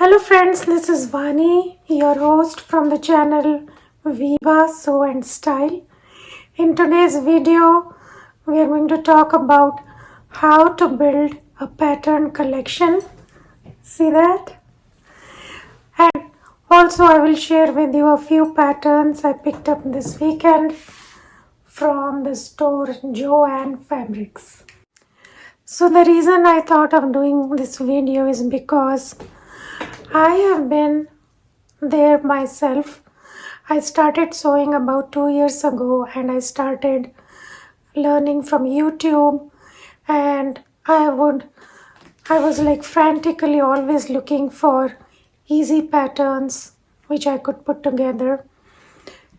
Hello friends, this is Vani, your host from the channel Viva Sew and Style. In today's video, we are going to talk about how to build a pattern collection. See that? And also I will share with you a few patterns I picked up this weekend from the store Joanne Fabrics. So the reason I thought of doing this video is because I have been there myself. I started sewing about 2 years ago and I started learning from YouTube, and I was like frantically always looking for easy patterns which I could put together,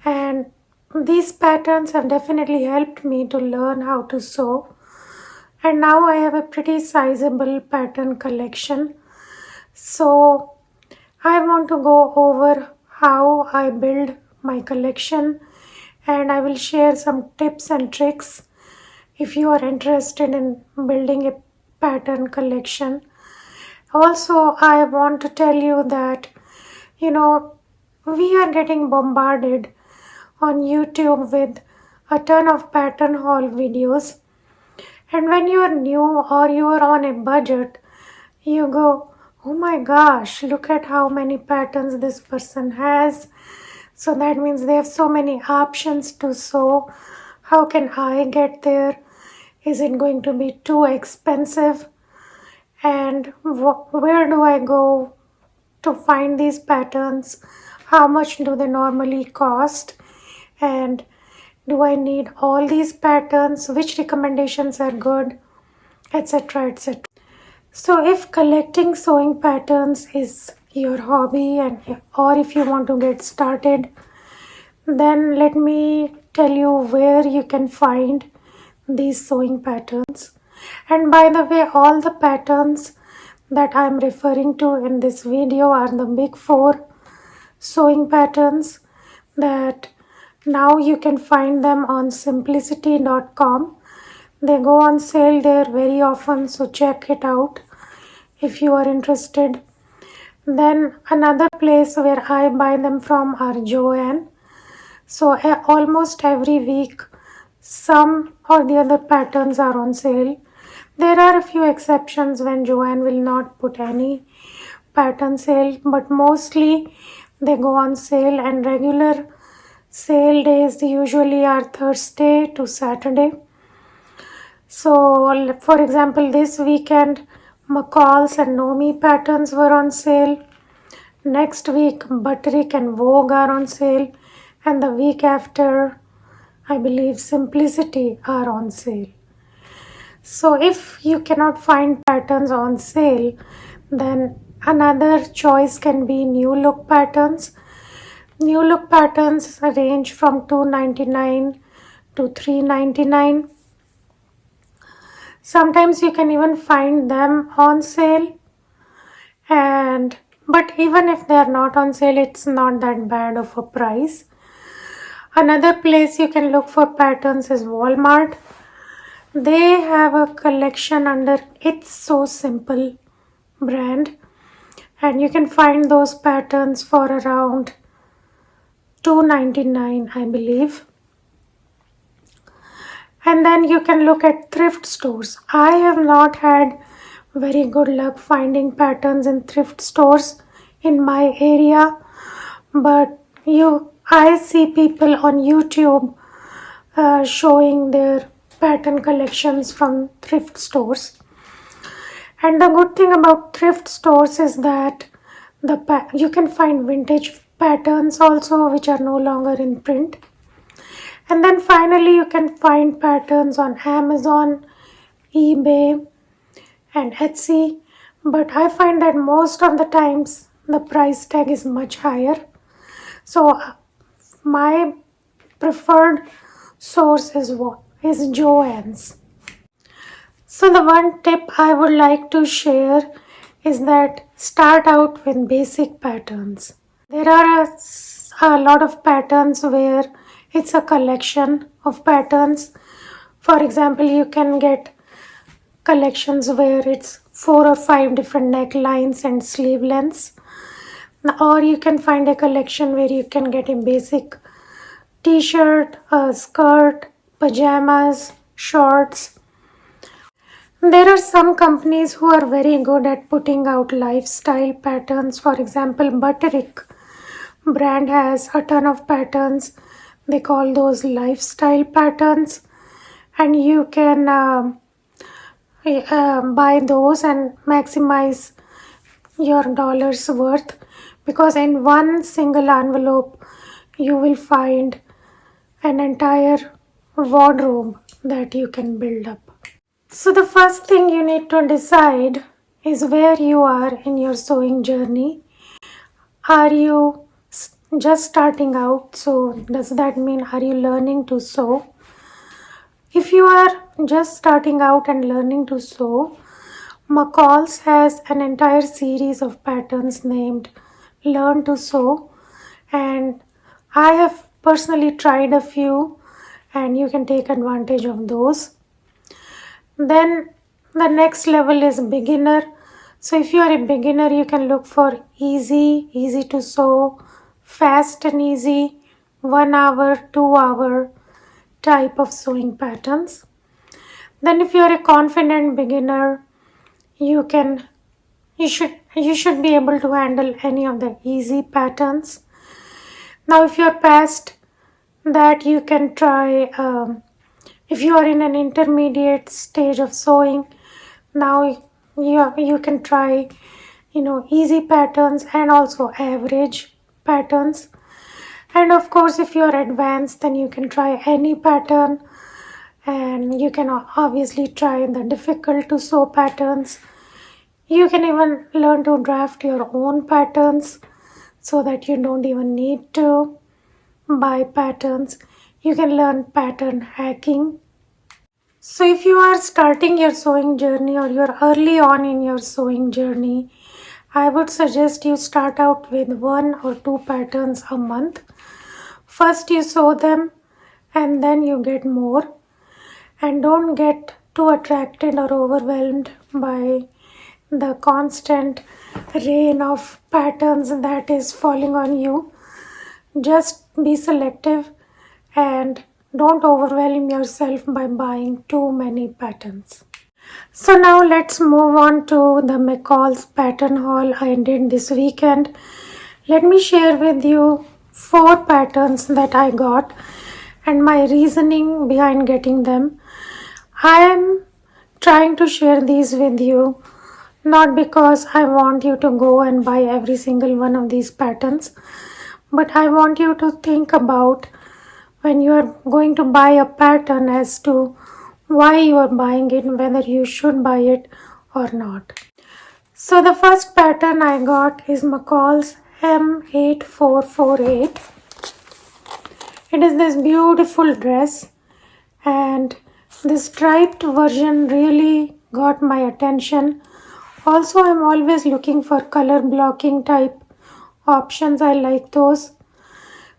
and these patterns have definitely helped me to learn how to sew, and now I have a pretty sizable pattern collection. So I want to go over how I build my collection, and I will share some tips and tricks if you are interested in building a pattern collection. Also, I want to tell you that we are getting bombarded on YouTube with a ton of pattern haul videos, and when you are new or you are on a budget, you go, oh my gosh, look at how many patterns this person has. So that means they have so many options to sew. How can I get there? Is it going to be too expensive? And where do I go to find these patterns? How much do they normally cost? And do I need all these patterns? Which recommendations are good? Etc. etc. So if collecting sewing patterns is your hobby or if you want to get started, then let me tell you where you can find these sewing patterns. And by the way, all the patterns that I am referring to in this video are the big 4 sewing patterns that now you can find them on simplicity.com. They go on sale there very often, so check it out if you are interested. Then another place where I buy them from are Joanne. So almost every week some or the other patterns are on sale. There are a few exceptions when Joanne will not put any pattern sale, but mostly they go on sale, and regular sale days usually are Thursday to Saturday. So for example, this weekend McCalls and KnowMe patterns were on sale. Next week Butterick and Vogue are on sale, and the week after I believe Simplicity are on sale. So if you cannot find patterns on sale, then another choice can be new look patterns. New look patterns range from $2.99 to $3.99. Sometimes you can even find them on sale, but even if they are not on sale, it's not that bad of a price. Another place you can look for patterns is Walmart. They have a collection under It's So Simple brand, and you can find those patterns for around $2.99, I believe. And then you can look at thrift stores. I have not had very good luck finding patterns in thrift stores in my area, but I see people on YouTube showing their pattern collections from thrift stores. And the good thing about thrift stores is that you can find vintage patterns also which are no longer in print. And then finally you can find patterns on Amazon, eBay and Etsy, but I find that most of the times the price tag is much higher. So my preferred source is Joann's. So the one tip I would like to share is that start out with basic patterns. There are a lot of patterns where it's a collection of patterns. For example, you can get collections where it's 4 or 5 different necklines and sleeve lengths. or you can find a collection where you can get a basic t-shirt, a skirt, pajamas, shorts. There are some companies who are very good at putting out lifestyle patterns. For example, Butterick brand has a ton of patterns. They call those lifestyle patterns, and you can buy those and maximize your dollar's worth, because in one single envelope you will find an entire wardrobe that you can build up. So the first thing you need to decide is where you are in your sewing journey. Are you just starting out? So does that mean, are you learning to sew? If you are just starting out and learning to sew, McCalls has an entire series of patterns named Learn to Sew, and I have personally tried a few, and you can take advantage of those. Then the next level is beginner. So if you are a beginner, you can look for easy to sew, fast and easy, 1 hour, 2 hour type of sewing patterns. Then if you are a confident beginner, you should be able to handle any of the easy patterns. Now if you are past that, you can try, if you are in an intermediate stage of sewing, now you can try easy patterns and also average patterns. And of course, if you are advanced, then you can try any pattern, and you can obviously try the difficult to sew patterns. You can even learn to draft your own patterns so that you don't even need to buy patterns. You can learn pattern hacking. So if you are starting your sewing journey, or you're early on in your sewing journey, I would suggest you start out with 1 or 2 patterns a month. First you sew them and then you get more, and don't get too attracted or overwhelmed by the constant rain of patterns that is falling on you. Just be selective and don't overwhelm yourself by buying too many patterns. So now let's move on to the McCall's pattern haul I did this weekend. Let me share with you 4 patterns that I got and my reasoning behind getting them. I am trying to share these with you not because I want you to go and buy every single one of these patterns, but I want you to think about when you are going to buy a pattern as to why you are buying it, whether you should buy it or not. So the first pattern I got is McCall's M8448. It is this beautiful dress, and the striped version really got my attention. Also, I'm always looking for color blocking type options. I like those.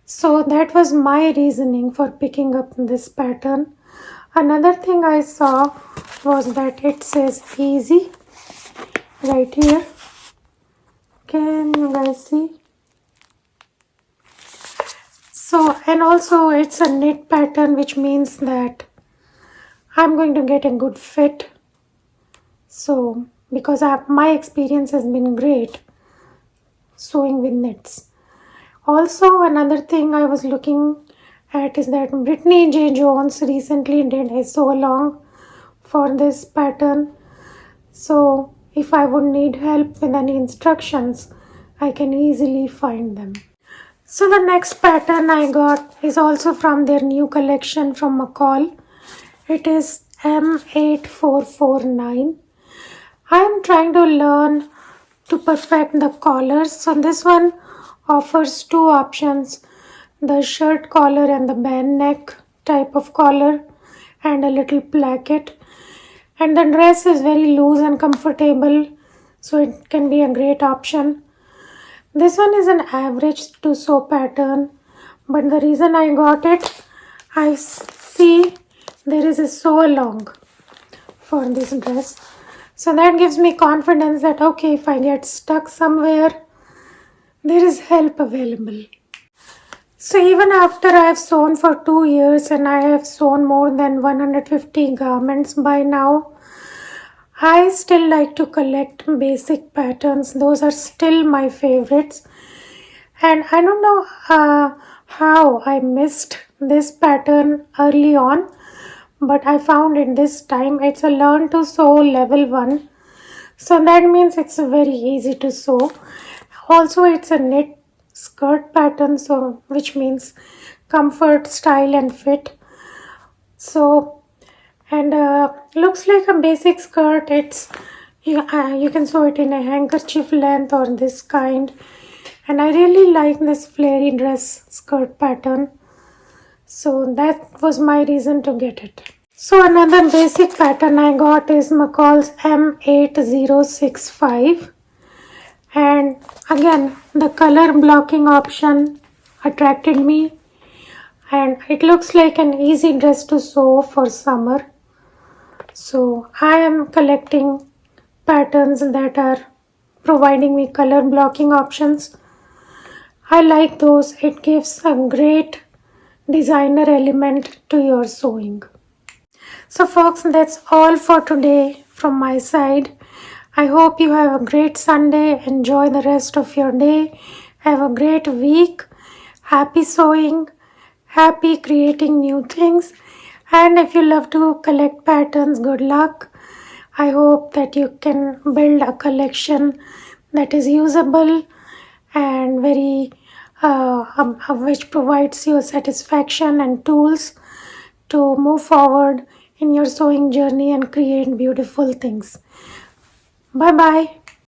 So that was my reasoning for picking up this pattern. Another thing I saw was that it says easy right here. Can you guys see? So, and also it's a knit pattern, which means that I'm going to get a good fit. So, because my experience has been great sewing with knits. Also, another thing I was looking at is that Brittany J. Jones recently did a sew along for this pattern. So, if I would need help with any instructions, I can easily find them. So the next pattern I got is also from their new collection from McCall. It is M8449. I am trying to learn to perfect the collars. So this one offers 2 options, the shirt collar and the band neck type of collar, and a little placket. And the dress is very loose and comfortable, so it can be a great option. This one is an average to sew pattern, but the reason I got it, I see there is a sew along for this dress. So that gives me confidence that okay, if I get stuck somewhere, there is help available. So even after I have sewn for 2 years and I have sewn more than 150 garments by now, I still like to collect basic patterns. Those are still my favorites. And I don't know how I missed this pattern early on, but I found it this time. It's a learn to sew level 1. So that means it's very easy to sew. Also, it's a knit skirt pattern, so which means comfort, style and fit. So, and looks like a basic skirt. You can sew it in a handkerchief length or this kind. And I really like this flary dress skirt pattern. So that was my reason to get it. So another basic pattern I got is McCall's M8065. And again, the color blocking option attracted me. And it looks like an easy dress to sew for summer. So I am collecting patterns that are providing me color blocking options. I like those. It gives a great designer element to your sewing. So folks, that's all for today from my side. I hope you have a great Sunday. Enjoy the rest of your day. Have a great week. Happy sewing. Happy creating new things. And if you love to collect patterns, good luck. I hope that you can build a collection that is usable and very which provides you satisfaction and tools to move forward in your sewing journey and create beautiful things. Bye bye.